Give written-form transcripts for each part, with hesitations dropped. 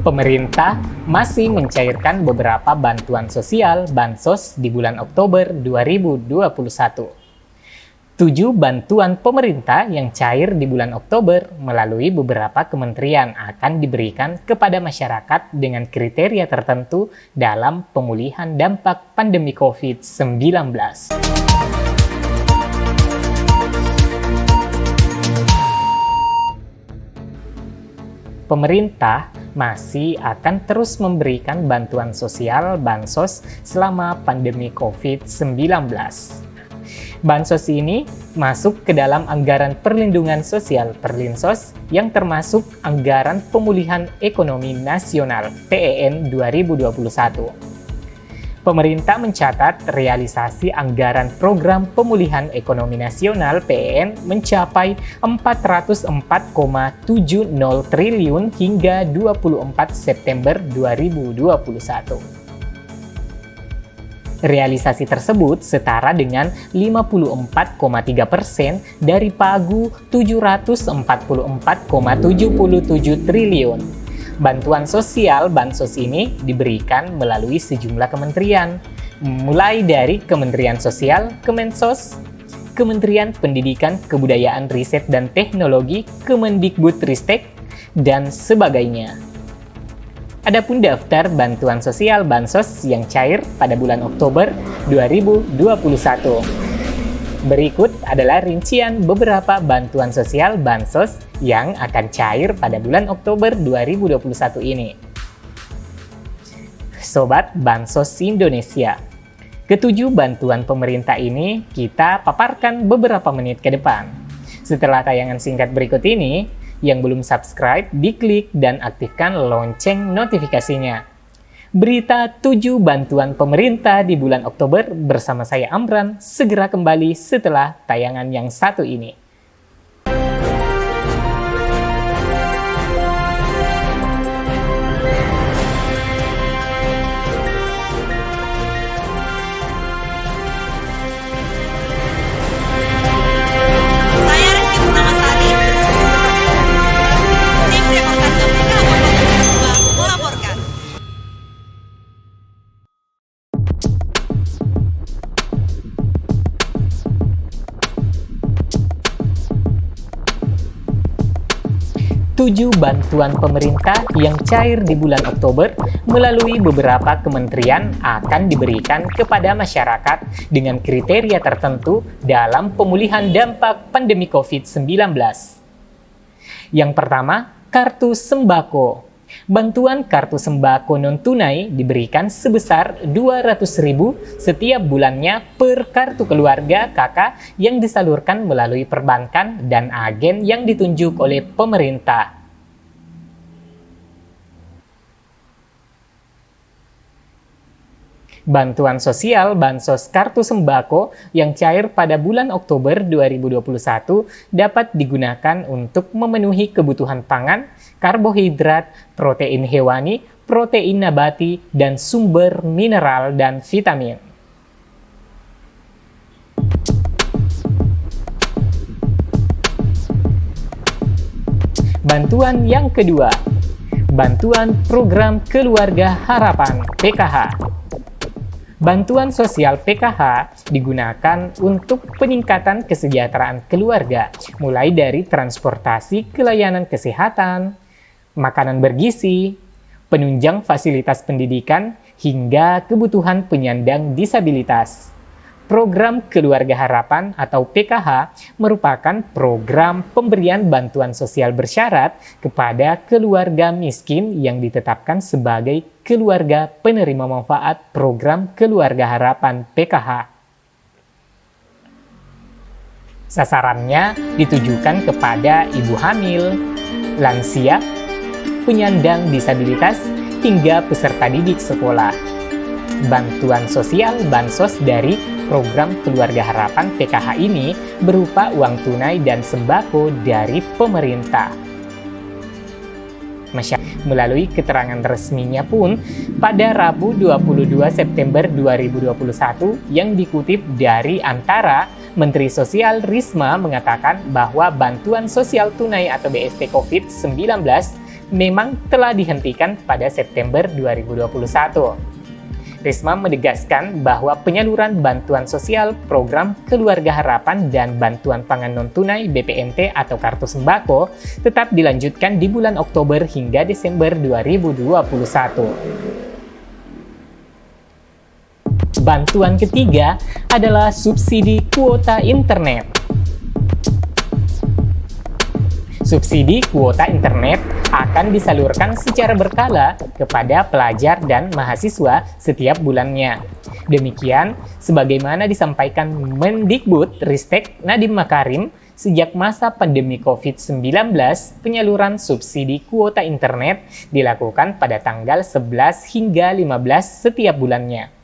Pemerintah masih mencairkan beberapa bantuan sosial Bansos di bulan Oktober 2021. 7 bantuan pemerintah yang cair di bulan Oktober melalui beberapa kementerian akan diberikan kepada masyarakat dengan kriteria tertentu dalam pemulihan dampak pandemi COVID-19. Pemerintah masih akan terus memberikan bantuan sosial Bansos selama pandemi COVID-19. Bansos ini masuk ke dalam anggaran perlindungan sosial Perlinsos yang termasuk anggaran pemulihan ekonomi nasional PEN 2021. Pemerintah mencatat realisasi anggaran program pemulihan ekonomi nasional PEN mencapai 404,70 triliun hingga 24 September 2021. Realisasi tersebut setara dengan 54,3% dari pagu 744,77 triliun. Bantuan sosial Bansos ini diberikan melalui sejumlah kementerian, mulai dari Kementerian Sosial, Kemensos, Kementerian Pendidikan, Kebudayaan, Riset dan Teknologi, Kemendikbudristek, dan sebagainya. Adapun daftar bantuan sosial Bansos yang cair pada bulan Oktober 2021. Berikut adalah rincian beberapa bantuan sosial Bansos yang akan cair pada bulan Oktober 2021 ini. Sobat Bansos Indonesia, ketujuh bantuan pemerintah ini kita paparkan beberapa menit ke depan. Setelah tayangan singkat berikut ini, yang belum subscribe, diklik dan aktifkan lonceng notifikasinya. Berita 7 bantuan pemerintah di bulan Oktober bersama saya Amran segera kembali setelah tayangan yang satu ini. Tujuh bantuan pemerintah yang cair di bulan Oktober melalui beberapa kementerian akan diberikan kepada masyarakat dengan kriteria tertentu dalam pemulihan dampak pandemi COVID-19. Yang pertama, kartu sembako. Bantuan kartu sembako non-tunai diberikan sebesar 200.000 setiap bulannya per kartu keluarga KK yang disalurkan melalui perbankan dan agen yang ditunjuk oleh pemerintah. Bantuan sosial Bansos Kartu Sembako yang cair pada bulan Oktober 2021 dapat digunakan untuk memenuhi kebutuhan pangan, karbohidrat, protein hewani, protein nabati, dan sumber mineral dan vitamin. Bantuan yang kedua, bantuan program Keluarga Harapan (PKH). Bantuan sosial PKH digunakan untuk peningkatan kesejahteraan keluarga, mulai dari transportasi ke layanan kesehatan, makanan bergizi, penunjang fasilitas pendidikan, hingga kebutuhan penyandang disabilitas. Program Keluarga Harapan atau PKH merupakan program pemberian bantuan sosial bersyarat kepada keluarga miskin yang ditetapkan sebagai keluarga penerima manfaat program Keluarga Harapan PKH. Sasarannya ditujukan kepada ibu hamil, lansia, penyandang disabilitas, hingga peserta didik sekolah. Bantuan sosial Bansos dari program Keluarga Harapan PKH ini berupa uang tunai dan sembako dari pemerintah. Melalui keterangan resminya pun, pada Rabu 22 September 2021 yang dikutip dari Antara, Menteri Sosial Risma mengatakan bahwa bantuan sosial tunai atau BST COVID-19 memang telah dihentikan pada September 2021. Risma menegaskan bahwa penyaluran bantuan sosial, program Keluarga Harapan, dan bantuan pangan non-tunai BPNT atau kartu sembako tetap dilanjutkan di bulan Oktober hingga Desember 2021. Bantuan ketiga adalah subsidi kuota internet. Subsidi kuota internet akan disalurkan secara berkala kepada pelajar dan mahasiswa setiap bulannya. Demikian, sebagaimana disampaikan Mendikbudristek Nadiem Makarim, sejak masa pandemi COVID-19, penyaluran subsidi kuota internet dilakukan pada tanggal 11 hingga 15 setiap bulannya.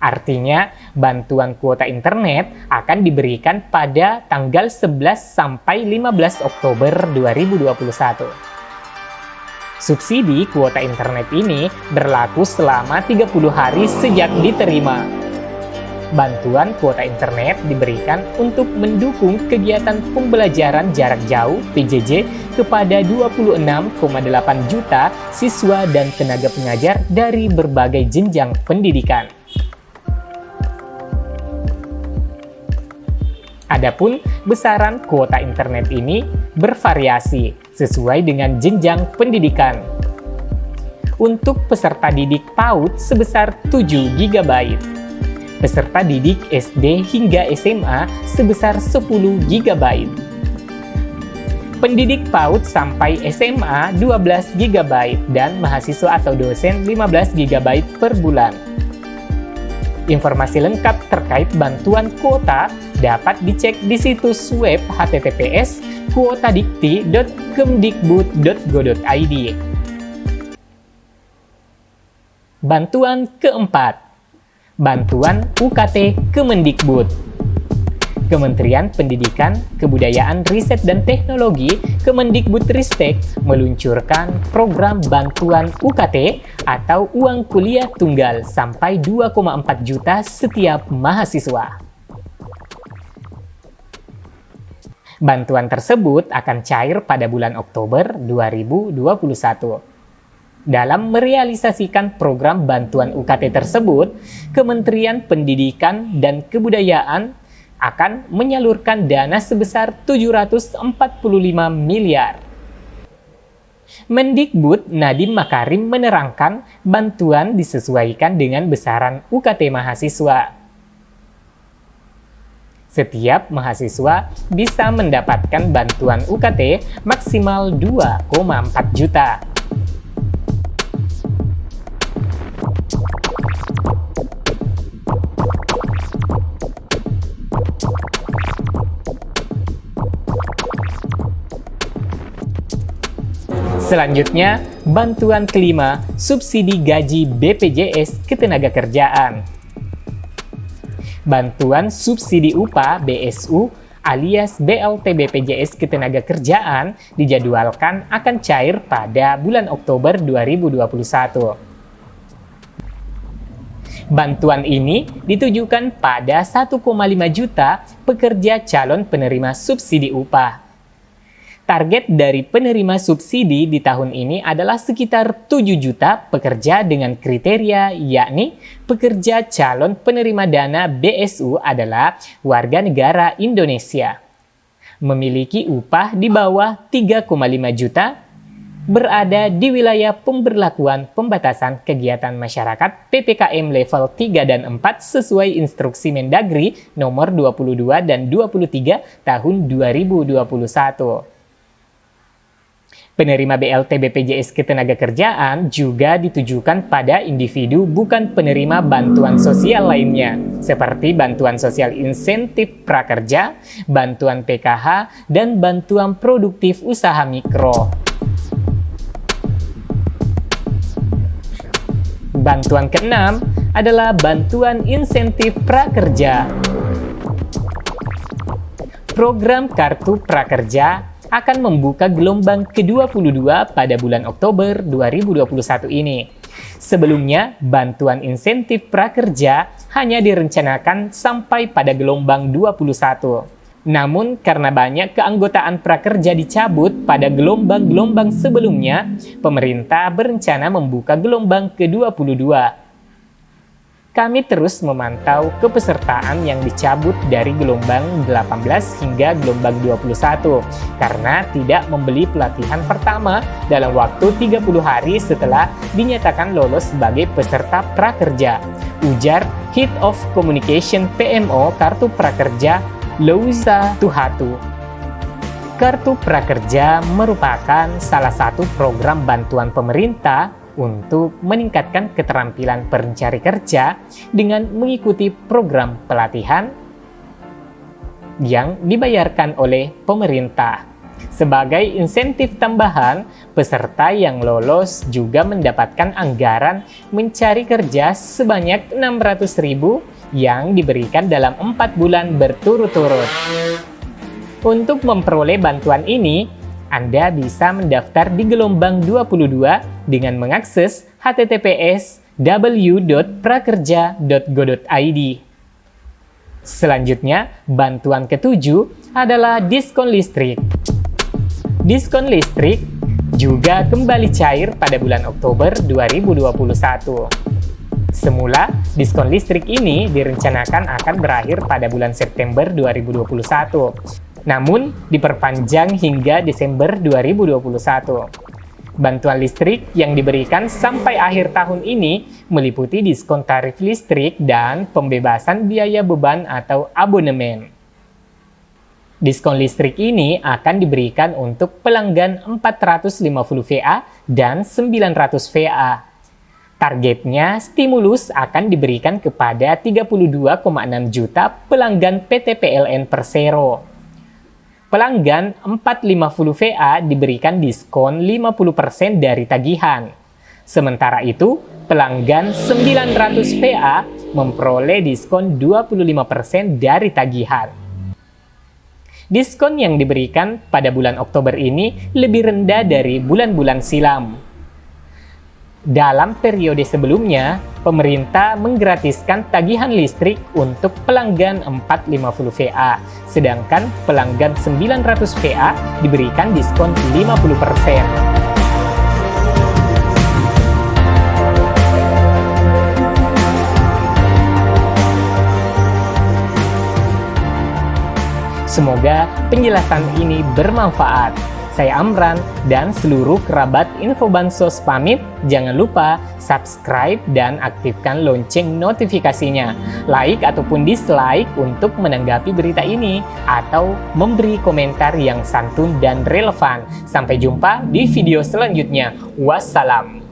Artinya, bantuan kuota internet akan diberikan pada tanggal 11 sampai 15 Oktober 2021. Subsidi kuota internet ini berlaku selama 30 hari sejak diterima. Bantuan kuota internet diberikan untuk mendukung kegiatan pembelajaran jarak jauh (PJJ) kepada 26,8 juta siswa dan tenaga pengajar dari berbagai jenjang pendidikan. Adapun besaran kuota internet ini bervariasi sesuai dengan jenjang pendidikan. Untuk peserta didik PAUD sebesar 7 GB, peserta didik SD hingga SMA sebesar 10 GB, pendidik PAUD sampai SMA 12 GB, dan mahasiswa atau dosen 15 GB per bulan. Informasi lengkap terkait bantuan kuota dapat dicek di situs web https://kuotadikti.kemdikbud.go.id. Bantuan keempat, bantuan UKT Kemendikbud. Kementerian Pendidikan, Kebudayaan, Riset dan Teknologi Kemendikbudristek meluncurkan program bantuan UKT atau uang kuliah tunggal sampai 2,4 juta setiap mahasiswa. Bantuan tersebut akan cair pada bulan Oktober 2021. Dalam merealisasikan program bantuan UKT tersebut, Kementerian Pendidikan dan Kebudayaan akan menyalurkan dana sebesar 745 miliar. Mendikbud Nadiem Makarim menerangkan bantuan disesuaikan dengan besaran UKT mahasiswa. Setiap mahasiswa bisa mendapatkan bantuan UKT maksimal 2,4 juta. Selanjutnya, bantuan kelima, subsidi gaji BPJS Ketenagakerjaan. Bantuan subsidi upah BSU alias BLT BPJS Ketenagakerjaan dijadwalkan akan cair pada bulan Oktober 2021. Bantuan ini ditujukan pada 1,5 juta pekerja calon penerima subsidi upah. Target dari penerima subsidi di tahun ini adalah sekitar 7 juta pekerja dengan kriteria yakni pekerja calon penerima dana BSU adalah warga negara Indonesia, memiliki upah di bawah 3,5 juta, berada di wilayah pemberlakuan pembatasan kegiatan masyarakat PPKM level 3 dan 4 sesuai instruksi Mendagri nomor 22 dan 23 tahun 2021. Penerima BLT BPJS Ketenagakerjaan juga ditujukan pada individu bukan penerima bantuan sosial lainnya, seperti bantuan sosial insentif prakerja, bantuan PKH, dan bantuan produktif usaha mikro. Bantuan keenam adalah bantuan insentif prakerja. Program Kartu Prakerja akan membuka gelombang ke-22 pada bulan Oktober 2021 ini. Sebelumnya, bantuan insentif prakerja hanya direncanakan sampai pada gelombang 21. Namun karena banyak keanggotaan prakerja dicabut pada gelombang-gelombang sebelumnya, pemerintah berencana membuka gelombang ke-22. Kami terus memantau kepesertaan yang dicabut dari gelombang 18 hingga gelombang 21 karena tidak membeli pelatihan pertama dalam waktu 30 hari setelah dinyatakan lolos sebagai peserta prakerja, ujar Head of Communication PMO Kartu Prakerja Louisa Tuhatu. Kartu Prakerja merupakan salah satu program bantuan pemerintah untuk meningkatkan keterampilan pencari kerja dengan mengikuti program pelatihan yang dibayarkan oleh pemerintah. Sebagai insentif tambahan, peserta yang lolos juga mendapatkan anggaran mencari kerja sebanyak 600.000 yang diberikan dalam 4 bulan berturut-turut. Untuk memperoleh bantuan ini, Anda bisa mendaftar di gelombang 22 dengan mengakses https://www.prakerja.go.id. Selanjutnya, bantuan ketujuh adalah diskon listrik. Diskon listrik juga kembali cair pada bulan Oktober 2021. Semula, diskon listrik ini direncanakan akan berakhir pada bulan September 2021. Namun, diperpanjang hingga Desember 2021. Bantuan listrik yang diberikan sampai akhir tahun ini meliputi diskon tarif listrik dan pembebasan biaya beban atau abonemen. Diskon listrik ini akan diberikan untuk pelanggan 450 VA dan 900 VA. Targetnya, stimulus akan diberikan kepada 32,6 juta pelanggan PT PLN Persero. Pelanggan 450 VA diberikan diskon 50% dari tagihan. Sementara itu, pelanggan 900 VA memperoleh diskon 25% dari tagihan. Diskon yang diberikan pada bulan Oktober ini lebih rendah dari bulan-bulan silam. Dalam periode sebelumnya, pemerintah menggratiskan tagihan listrik untuk pelanggan 450 VA, sedangkan pelanggan 900 VA diberikan diskon 50%. Semoga penjelasan ini bermanfaat. Saya Amran dan seluruh kerabat Info Bansos pamit. Jangan lupa subscribe dan aktifkan lonceng notifikasinya. Like ataupun dislike untuk menanggapi berita ini atau memberi komentar yang santun dan relevan. Sampai jumpa di video selanjutnya. Wassalam.